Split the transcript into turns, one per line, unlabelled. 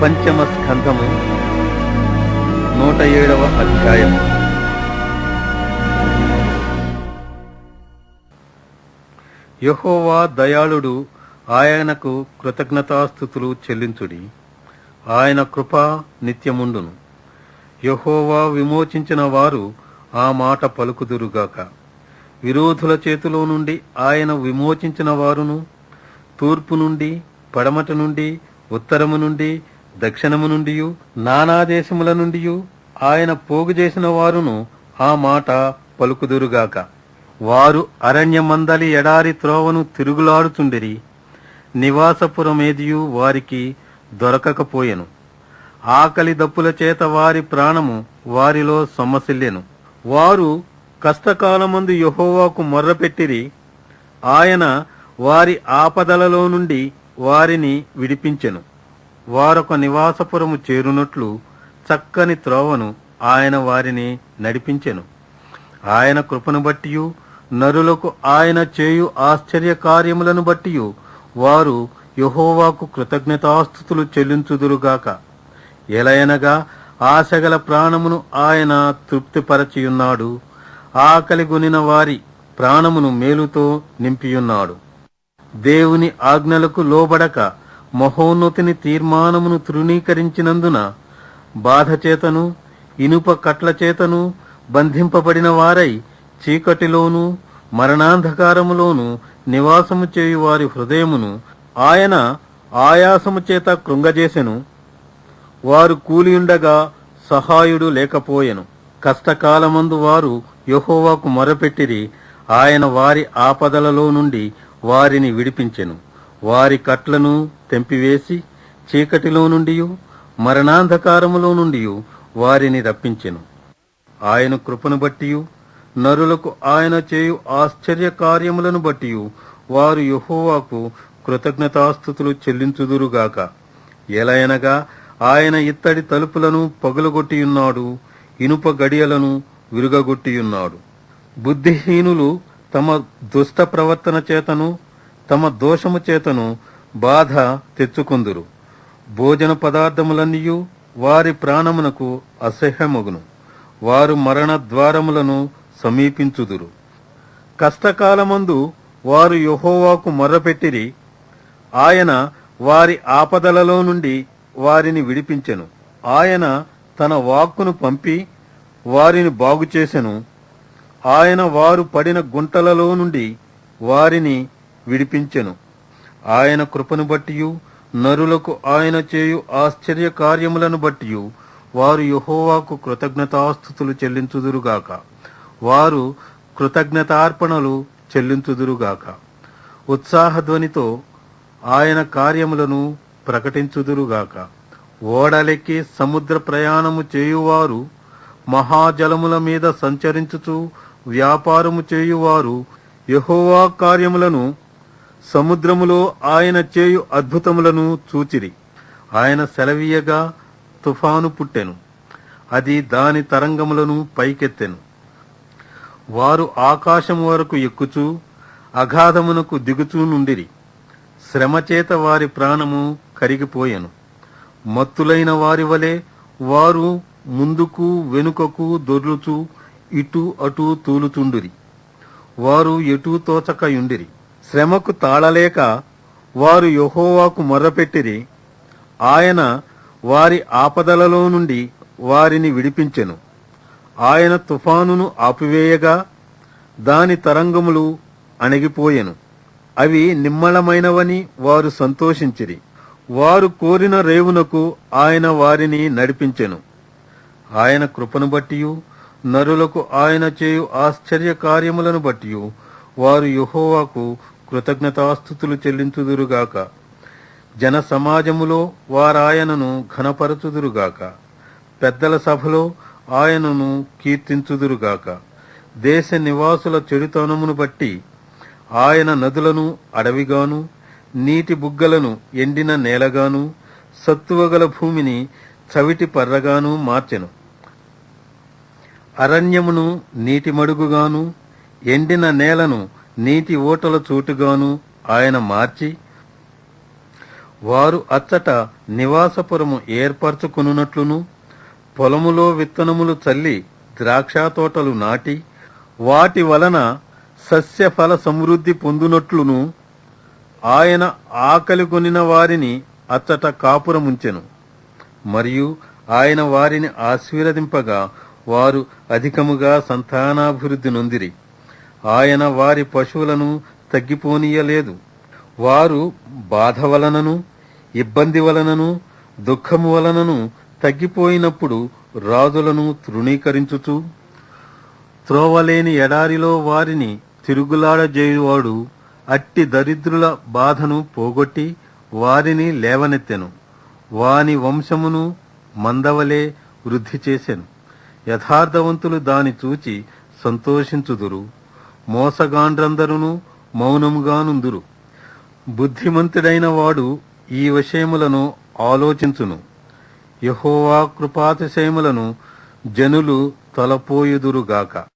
పంచమ స్కంధము 107వ అధ్యాయము. యెహోవా దయాళుడు, ఆయనకు కృతజ్ఞతాస్తుతులు చెల్లించుడి. ఆయన కృప నిత్యముండును. యెహోవా విమోచించిన వారు ఆ మాట పలుకుదురుగాక. విరోధుల చేతిలో నుండి ఆయన విమోచించిన వారును, తూర్పు నుండి, పడమట నుండి, ఉత్తరము నుండి, దక్షిణము నుండి, నానా దేశముల నుండి ఆయన పోగు చేసిన వారును ఆ మాట పలుకుదురుగాక. వారు అరణ్యమందలి ఎడారి త్రోవను తిరుగులాడుచుండిరి. నివాసపురమేదియు వారికి దొరకకపోయెను. ఆకలి దప్పుల చేత వారి ప్రాణము వారిలో సొమ్మసిల్లెను. వారు కష్టకాలమందు యెహోవాకు మొర్రపెట్టిరి. ఆయన వారి ఆపదలలో నుండి వారిని విడిపించెను. వారొక నివాసపురము చేరునట్లు చక్కని త్రోవను ఆయన వారిని నడిపించెను. ఆయన కృపను బట్టియు నరులకు ఆయన చేయు ఆశ్చర్య కార్యములను బట్టియు వారు యెహోవాకు కృతజ్ఞతాస్తుతులు చెల్లించుదురుగాక. ఎలయనగా ఆశగల ప్రాణమును ఆయన తృప్తిపరచియున్నాడు. ఆకలిగొనిన వారి ప్రాణమును మేలుతో నింపియున్నాడు. దేవుని ఆజ్ఞలకు లోబడక మహోన్నతుని తీర్మానమును తృణీకరించినందున బాధ చేతను ఇనుప కట్ల చేతను బంధింపబడిన వారై చీకటిలోను మరణాంధకారములోను నివాసము చేయు వారి హృదయమును ఆయన ఆయాసము చేత కృంగజేసెను. వారు కూలియుండగా సహాయుడు లేకపోయెను. కష్టకాలమందు వారు యెహోవాకు మొరపెట్టిరి. ఆయన వారి ఆపదలలో నుండి వారిని విడిపించెను. వారి కట్లను తెంపివేసి చీకటిలో నుండి మరణాంధకారములో నుండి వారిని రప్పించెను. ఆయన కృపను బట్టియు నరులకు ఆయన చేయు ఆశ్చర్య కార్యములను బట్టియు వారు యెహోవాకు కృతజ్ఞతాస్తుతులు చెల్లించుదురుగాక. ఎలయనగా ఆయన ఇత్తడి తలుపులను పగులగొట్టియున్నాడు, ఇనుప గడియలను విరుగగొట్టియున్నాడు. బుద్ధిహీనులు తమ దుష్ట ప్రవర్తన చేతను తమ దోషము చేతను బాధ తెచ్చుకుందురు. భోజన పదార్థములన్నీయు వారి ప్రాణమునకు అసహ్యమగును. వారు మరణ ద్వారములను సమీపించుదురు. కష్టకాలమందు వారు యెహోవాకు మొర్రపెట్టిరి. ఆయన వారి ఆపదలలో నుండి వారిని విడిపించెను. ఆయన తన వాక్కును పంపి వారిని బాగుచేసెను. ఆయన వారు పడిన గుంటలలో నుండి వారిని విడిపించెను. ఆయన కృపను బట్టియు నరులకు ఆయన చేయు ఆశ్చర్య కార్యములను బట్టియు వారు యెహోవాకు కృతజ్ఞతాస్తుతులు చెల్లించుదురుగాక. వారు కృతజ్ఞతార్పణలు చెల్లించుదురుగాక. ఉత్సాహధ్వనితో ఆయన కార్యములను ప్రకటించుదురుగాక. ఓడలెక్కి సముద్ర ప్రయాణము చేయువారు, మహాజలముల మీద సంచరించుచు వ్యాపారము చేయువారు యెహోవా కార్యములను, సముద్రములో ఆయన చేయు అద్భుతములను చూచిరి. ఆయన సెలవీయగా తుఫాను పుట్టెను. అది దాని తరంగములను పైకెత్తెను. వారు ఆకాశము వరకు ఎక్కుచూ అగాధమునకు దిగుచూ నుండిరి. శ్రమచేత వారి ప్రాణము కరిగిపోయెను. మత్తులైన వారి వలె వారు ముందుకు వెనుకకు దొర్లుచూ ఇటు అటు తూలుచుండిరి. వారు ఎటూ తోచకయుండిరి. శ్రమకు తాళలేక వారు యెహోవాకు మొర్రపెట్టిరి. ఆయన వారి ఆపదలలో నుండి వారిని విడిపించెను. ఆయన తుఫానును ఆపివేయగా దాని తరంగములు అణిగిపోయెను. అవి నిమ్మళమైనవని వారు సంతోషించిరి. వారు కోరిన రేవునకు ఆయన వారిని నడిపించెను. ఆయన కృపను బట్టియు నరులకు ఆయన చేయు ఆశ్చర్య కార్యములను బట్టియు వారు యెహోవాకు కృతజ్ఞతాస్తుతులు చెల్లించుదురుగాక. జన సమాజములో వారాయనను ఘనపరచుదురుగాక. పెద్దల సభలో ఆయనను కీర్తించుదురుగాక. దేశ నివాసుల చెడుతనమును బట్టి ఆయన నదులను అడవిగాను, నీటి బుగ్గలను ఎండిన నేలగాను, సత్తువగల భూమిని చవిటి పర్రగాను మార్చెను. అరణ్యమును నీటి మడుగుగాను, ఎండిన నేలను నీటి ఊటల చోటుగాను ఆయన మార్చి వారు అచ్చట నివాసపురము ఏర్పరచుకొనున్నట్లును, పొలములో విత్తనములు చల్లి ద్రాక్ష తోటలు నాటి వాటి వలన సస్యఫల సమృద్ధి పొందునట్లును ఆయన ఆకలి కొనిన వారిని అచ్చట కాపురముంచెను. మరియు ఆయన వారిని ఆశీర్వదింపగా వారు అధికముగా సంతానాభివృద్ధి నొందిరి. ఆయన వారి పశువులను తగ్గిపోనీయలేదు. వారు బాధ వలనను, ఇబ్బంది వలనను, దుఃఖము వలనను తగ్గిపోయినప్పుడు రాజులను తృణీకరించుచు, త్రోవలేని ఎడారిలో వారిని తిరుగులాడజేయువాడు అట్టి దరిద్రుల బాధను పోగొట్టి వారిని లేవనెత్తెను. వాని వంశమును మందవలే వృద్ధి చేసెను. యథార్థవంతులు దాని చూచి సంతోషించుదురు. మోసగాండ్రందరును మౌనముగానుందురు. బుద్ధిమంతుడైన వాడు ఈ విషయములను ఆలోచించును. యెహోవా కృపాతిశయములను జనులు తలపోయుదురుగాక.